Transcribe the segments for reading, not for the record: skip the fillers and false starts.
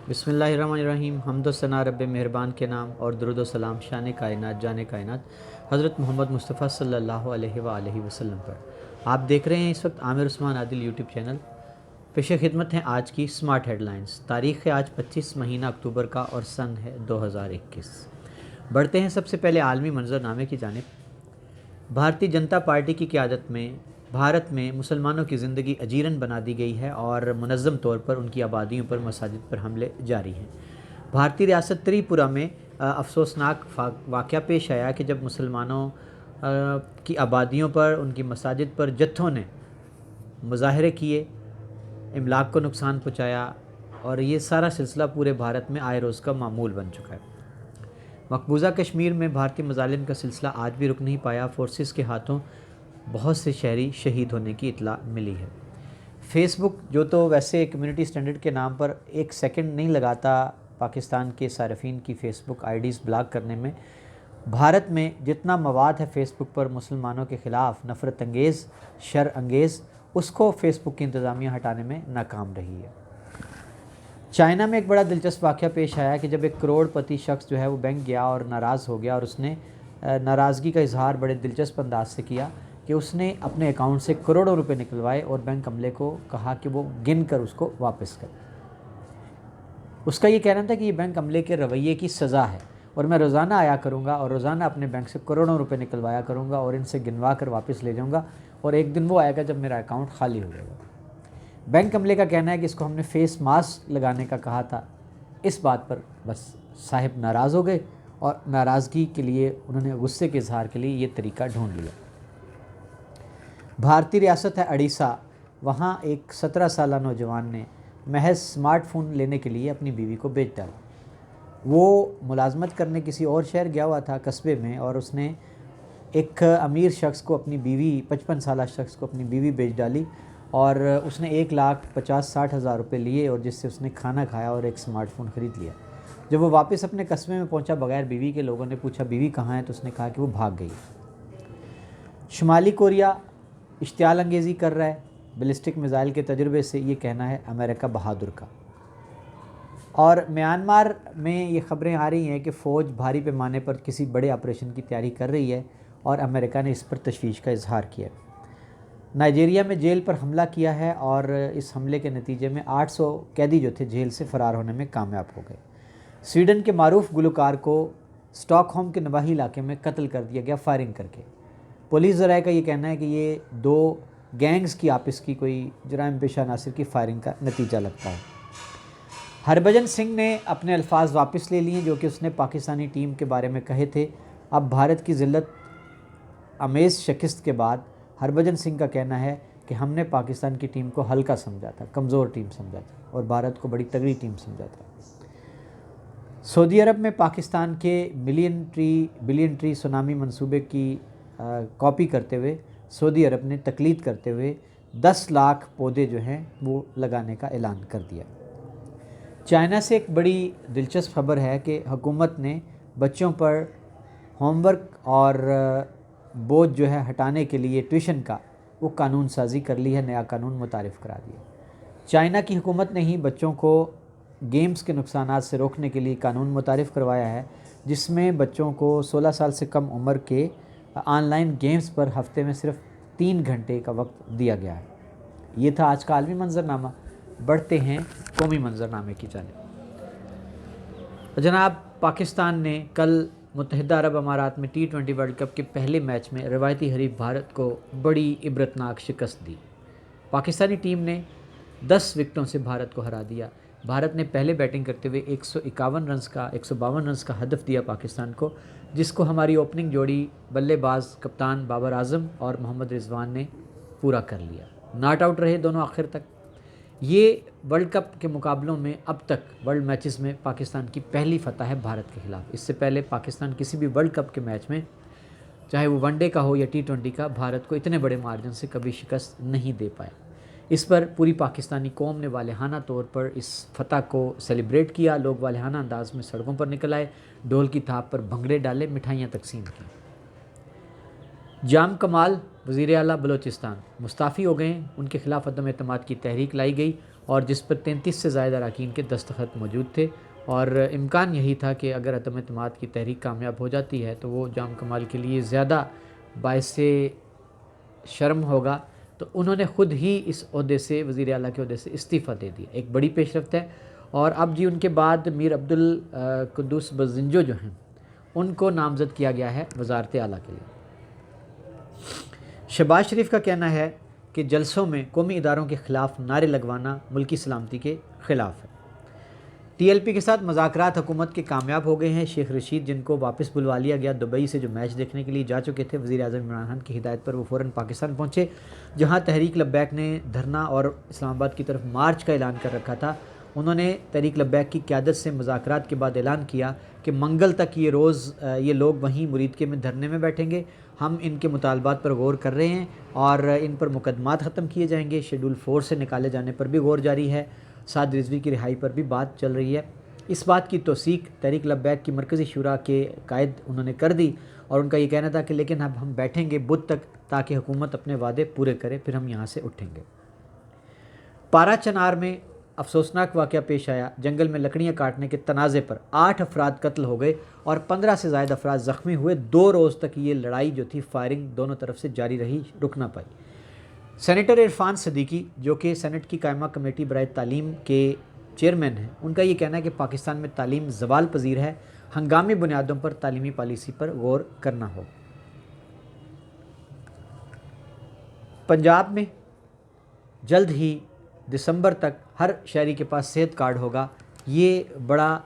بسم اللہ الرحمن الرحیم۔ حمد و ثنا رب مہربان کے نام اور درود و سلام شان کائنات جان کائنات حضرت محمد مصطفیٰ صلی اللہ علیہ وآلہ وسلم پر۔ آپ دیکھ رہے ہیں اس وقت عامر عثمان عادل یوٹیوب چینل۔ پیش خدمت ہیں آج کی سمارٹ ہیڈ لائنز۔ تاریخ ہے آج 25 مہینہ اکتوبر کا اور سن ہے 2021۔ بڑھتے ہیں سب سے پہلے عالمی منظرنامے کی جانب۔ بھارتی جنتا پارٹی کی قیادت میں بھارت میں مسلمانوں کی زندگی اجیرن بنا دی گئی ہے اور منظم طور پر ان کی آبادیوں پر مساجد پر حملے جاری ہیں۔ بھارتی ریاست تری پورہ میں افسوسناک واقعہ پیش آیا کہ جب مسلمانوں کی آبادیوں پر ان کی مساجد پر جتھوں نے مظاہرے کیے، املاک کو نقصان پہنچایا اور یہ سارا سلسلہ پورے بھارت میں آئے روز کا معمول بن چکا ہے۔ مقبوضہ کشمیر میں بھارتی مظالم کا سلسلہ آج بھی رک نہیں پایا۔ فورسز کے ہاتھوں بہت سے شہری شہید ہونے کی اطلاع ملی ہے۔ فیس بک جو تو ویسے کمیونٹی اسٹینڈرڈ کے نام پر ایک سیکنڈ نہیں لگاتا پاکستان کے صارفین کی فیس بک آئی ڈیز بلاک کرنے میں، بھارت میں جتنا مواد ہے فیس بک پر مسلمانوں کے خلاف نفرت انگیز، شر انگیز، اس کو فیس بک کی انتظامیہ ہٹانے میں ناکام رہی ہے۔ چائنا میں ایک بڑا دلچسپ واقعہ پیش آیا کہ جب ایک کروڑ پتی شخص جو ہے وہ بینک گیا اور ناراض ہو گیا، اور اس نے ناراضگی کا اظہار بڑے دلچسپ انداز سے کیا کہ اس نے اپنے اکاؤنٹ سے کروڑوں روپے نکلوائے اور بینک عملے کو کہا کہ وہ گن کر اس کو واپس کرے۔ اس کا یہ کہنا تھا کہ یہ بینک عملے کے رویے کی سزا ہے اور میں روزانہ آیا کروں گا اور روزانہ اپنے بینک سے کروڑوں روپے نکلوایا کروں گا اور ان سے گنوا کر واپس لے جاؤں گا، اور ایک دن وہ آئے گا جب میرا اکاؤنٹ خالی ہو جائے گا۔ بینک عملے کا کہنا ہے کہ اس کو ہم نے فیس ماسک لگانے کا کہا تھا۔ اس بات پر بس صاحب ناراض ہو گئے اور ناراضگی کے لیے انہوں نے غصے کے اظہار کے لیے یہ طریقہ ڈھونڈ لیا۔ بھارتی ریاست ہے اڑیسہ، وہاں ایک 17 سالہ نوجوان نے محض سمارٹ فون لینے کے لیے اپنی بیوی کو بیچ ڈالا۔ وہ ملازمت کرنے کسی اور شہر گیا ہوا تھا قصبے میں، اور اس نے ایک امیر شخص کو اپنی بیوی 55 سالہ شخص کو اپنی بیوی بیچ ڈالی، اور اس نے 1,50,60,000 روپے لیے اور جس سے اس نے کھانا کھایا اور ایک سمارٹ فون خرید لیا۔ جب وہ واپس اپنے قصبے میں پہنچا بغیر بیوی کے، لوگوں نے پوچھا بیوی کہاں ہے تو اس نے کہا کہ وہ بھاگ گئی۔ شمالی کوریا اشتعال انگیزی کر رہا ہے بیلسٹک میزائل کے تجربے سے، یہ کہنا ہے امریکہ بہادر کا۔ اور میانمار میں یہ خبریں آ رہی ہیں کہ فوج بھاری پیمانے پر کسی بڑے آپریشن کی تیاری کر رہی ہے اور امریکہ نے اس پر تشویش کا اظہار کیا ہے۔ نائجیریا میں جیل پر حملہ کیا ہے اور اس حملے کے نتیجے میں 800 قیدی جو تھے جیل سے فرار ہونے میں کامیاب ہو گئے۔ سویڈن کے معروف گلوکار کو اسٹاک ہوم کے نواحی علاقے میں قتل کر دیا گیا فائرنگ کر کے۔ پولیس ذرائع کا یہ کہنا ہے کہ یہ دو گینگز کی آپس کی کوئی جرائم پیشہ عناصر کی فائرنگ کا نتیجہ لگتا ہے۔ ہربھجن سنگھ نے اپنے الفاظ واپس لے لیے جو کہ اس نے پاکستانی ٹیم کے بارے میں کہے تھے۔ اب بھارت کی ذلت امیز شکست کے بعد ہربھجن سنگھ کا کہنا ہے کہ ہم نے پاکستان کی ٹیم کو ہلکا سمجھا تھا، کمزور ٹیم سمجھا تھا اور بھارت کو بڑی تگڑی ٹیم سمجھا تھا۔ سعودی عرب میں پاکستان کے بلین ٹری سونامی منصوبے کی کاپی کرتے ہوئے سعودی عرب نے تقلید کرتے ہوئے 10 لاکھ پودے جو ہیں وہ لگانے کا اعلان کر دیا۔ چائنا سے ایک بڑی دلچسپ خبر ہے کہ حکومت نے بچوں پر ہوم ورک اور بوجھ جو ہے ہٹانے کے لیے ٹیوشن کا وہ قانون سازی کر لی ہے، نیا قانون متعارف کرا دیا۔ چائنا کی حکومت نے ہی بچوں کو گیمز کے نقصانات سے روکنے کے لیے قانون متعارف کروایا ہے، جس میں بچوں کو 16 سال سے کم عمر کے آن لائن گیمز پر ہفتے میں صرف 3 گھنٹے کا وقت دیا گیا ہے۔ یہ تھا آج کا عالمی منظرنامہ۔ بڑھتے ہیں قومی منظرنامے کی جانب۔ جناب، پاکستان نے کل متحدہ عرب امارات میں T20 ورلڈ کپ کے پہلے میچ میں روایتی حریف بھارت کو بڑی عبرتناک شکست دی۔ پاکستانی ٹیم نے 10 وکٹوں سے بھارت کو ہرا دیا۔ بھارت نے پہلے بیٹنگ کرتے ہوئے 152 رنز کا ہدف دیا پاکستان کو، جس کو ہماری اوپننگ جوڑی بلے باز کپتان بابر اعظم اور محمد رضوان نے پورا کر لیا۔ ناٹ آؤٹ رہے دونوں آخر تک۔ یہ ورلڈ کپ کے مقابلوں میں اب تک ورلڈ میچز میں پاکستان کی پہلی فتح ہے بھارت کے خلاف۔ اس سے پہلے پاکستان کسی بھی ورلڈ کپ کے میچ میں، چاہے وہ ون ڈے کا ہو یا T20 کا، بھارت کو اتنے بڑے مارجن سے کبھی شکست نہیں دے پایا۔ اس پر پوری پاکستانی قوم نے والہانہ طور پر اس فتح کو سیلیبریٹ کیا۔ لوگ والہانہ انداز میں سڑکوں پر نکل آئے، ڈھول کی تھاپ پر بھنگڑے ڈالے، مٹھائیاں تقسیم کی۔ جام کمال وزیر اعلیٰ بلوچستان مستعفی ہو گئے ہیں، ان کے خلاف عدم اعتماد کی تحریک لائی گئی اور جس پر 33 سے زائد اراکین کے دستخط موجود تھے، اور امکان یہی تھا کہ اگر عدم اعتماد کی تحریک کامیاب ہو جاتی ہے تو وہ جام کمال کے لیے زیادہ باعث شرم ہوگا، تو انہوں نے خود ہی اس عہدے سے، وزیر اعلیٰ کے عہدے سے استعفیٰ دے دیا۔ ایک بڑی پیش رفت ہے۔ اور اب جی ان کے بعد میر عبدالقدوس بزنجو جو ہیں ان کو نامزد کیا گیا ہے وزارت اعلیٰ کے لیے۔ شہباز شریف کا کہنا ہے کہ جلسوں میں قومی اداروں کے خلاف نعرے لگوانا ملکی سلامتی کے خلاف ہے۔ ٹی ایل پی کے ساتھ مذاکرات حکومت کے کامیاب ہو گئے ہیں۔ شیخ رشید جن کو واپس بلوا لیا گیا، دبئی سے جو میچ دیکھنے کے لیے جا چکے تھے، وزیر اعظم عمران خان کی ہدایت پر وہ فوراً پاکستان پہنچے، جہاں تحریک لبیک نے دھرنا اور اسلام آباد کی طرف مارچ کا اعلان کر رکھا تھا۔ انہوں نے تحریک لبیک کی قیادت سے مذاکرات کے بعد اعلان کیا کہ منگل تک یہ لوگ وہیں مرید کے میں دھرنے میں بیٹھیں گے۔ ہم ان کے مطالبات پر غور کر رہے ہیں اور ان پر مقدمات ختم کیے جائیں گے۔ شیڈول 4 سے نکالے جانے پر بھی غور جاری ہے۔ سعد رضوی کی رہائی پر بھی بات چل رہی ہے۔ اس بات کی توثیق تحریک لبیک کی مرکزی شورا کے قائد انہوں نے کر دی، اور ان کا یہ کہنا تھا کہ لیکن اب ہم بیٹھیں گے بدھ تک تاکہ حکومت اپنے وعدے پورے کرے، پھر ہم یہاں سے اٹھیں گے۔ پارا چنار میں افسوسناک واقعہ پیش آیا۔ جنگل میں لکڑیاں کاٹنے کے تنازع پر 8 افراد قتل ہو گئے اور 15 سے زائد افراد زخمی ہوئے۔ 2 روز تک یہ لڑائی جو تھی، فائرنگ دونوں طرف سے جاری رہی، رک نہ پائی۔ سینیٹر عرفان صدیقی جو کہ سینٹ کی قائمہ کمیٹی برائے تعلیم کے چیئرمین ہیں، ان کا یہ کہنا ہے کہ پاکستان میں تعلیم زوال پذیر ہے، ہنگامی بنیادوں پر تعلیمی پالیسی پر غور کرنا ہو۔ پنجاب میں جلد ہی دسمبر تک ہر شہری کے پاس صحت کارڈ ہوگا۔ یہ بڑا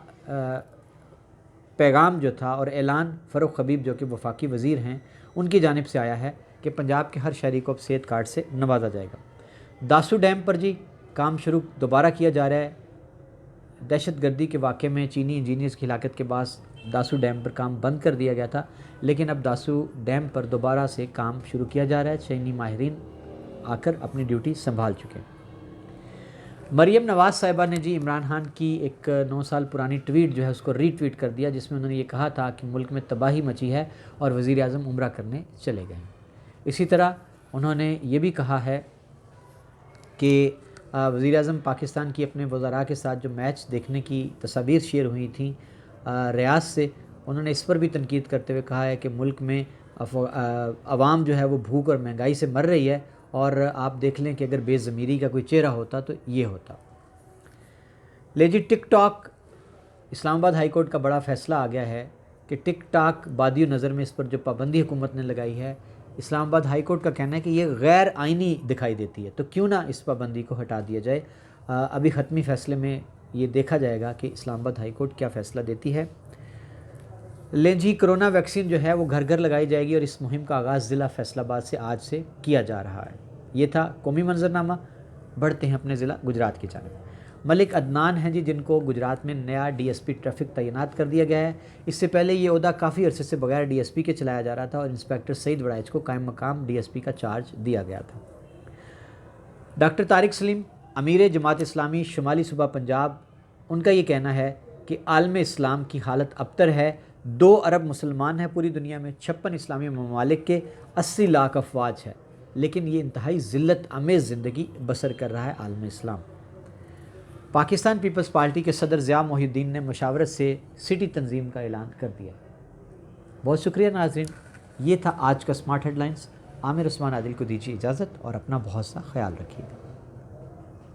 پیغام جو تھا اور اعلان فاروق حبیب جو کہ وفاقی وزیر ہیں ان کی جانب سے آیا ہے کہ پنجاب کے ہر شہری کو اب صحت کارڈ سے نوازا جائے گا۔ داسو ڈیم پر جی کام شروع دوبارہ کیا جا رہا ہے۔ دہشت گردی کے واقعے میں چینی انجینئرز کی ہلاکت کے بعد داسو ڈیم پر کام بند کر دیا گیا تھا، لیکن اب داسو ڈیم پر دوبارہ سے کام شروع کیا جا رہا ہے۔ چینی ماہرین آ کر اپنی ڈیوٹی سنبھال چکے ہیں۔ مریم نواز صاحبہ نے جی عمران خان کی ایک 9 سال پرانی ٹویٹ جو ہے اس کو ری ٹویٹ کر دیا، جس میں انہوں نے یہ کہا تھا کہ ملک میں تباہی مچی ہے اور وزیر اعظم عمرہ کرنے چلے گئے ہیں۔ اسی طرح انہوں نے یہ بھی کہا ہے کہ وزیر اعظم پاکستان کی اپنے وزراء کے ساتھ جو میچ دیکھنے کی تصاویر شیئر ہوئی تھیں ریاض سے، انہوں نے اس پر بھی تنقید کرتے ہوئے کہا ہے کہ ملک میں عوام جو ہے وہ بھوک اور مہنگائی سے مر رہی ہے، اور آپ دیکھ لیں کہ اگر بے ضمیری کا کوئی چہرہ ہوتا تو یہ ہوتا۔ لے جی ٹک ٹاک، اسلام آباد ہائی کورٹ کا بڑا فیصلہ آ گیا ہے کہ ٹک ٹاک بادی نظر میں اس پر جو پابندی حکومت نے لگائی ہے، اسلام آباد ہائی کورٹ کا کہنا ہے کہ یہ غیر آئینی دکھائی دیتی ہے، تو کیوں نہ اس پابندی کو ہٹا دیا جائے۔ ابھی حتمی فیصلے میں یہ دیکھا جائے گا کہ اسلام آباد ہائی کورٹ کیا فیصلہ دیتی ہے۔ لیں جی کرونا ویکسین جو ہے وہ گھر گھر لگائی جائے گی، اور اس مہم کا آغاز ضلع فیصل آباد سے آج سے کیا جا رہا ہے۔ یہ تھا قومی منظرنامہ۔ بڑھتے ہیں اپنے ضلع گجرات کی جانب۔ ملک عدنان ہیں جی جن کو گجرات میں نیا ڈی ایس پی ٹریفک تعینات کر دیا گیا ہے۔ اس سے پہلے یہ عہدہ کافی عرصے سے بغیر ڈی ایس پی کے چلایا جا رہا تھا، اور انسپیکٹر سعید وڑائچ کو قائم مقام ڈی ایس پی کا چارج دیا گیا تھا۔ ڈاکٹر طارق سلیم امیر جماعت اسلامی شمالی صوبہ پنجاب، ان کا یہ کہنا ہے کہ عالم اسلام کی حالت ابتر ہے۔ 2 ارب مسلمان ہیں پوری دنیا میں، 56 اسلامی ممالک کے 80 لاکھ افواج ہے، لیکن یہ انتہائی ذلت آمیز زندگی بسر کر رہا ہے عالم اسلام۔ پاکستان پیپلز پارٹی کے صدر ضیاء محی الدین نے مشاورت سے سٹی تنظیم کا اعلان کر دیا۔ بہت شکریہ ناظرین، یہ تھا آج کا سمارٹ ہیڈ لائنز۔ عامر عثمان عادل کو دیجیے اجازت اور اپنا بہت سا خیال رکھیے گا۔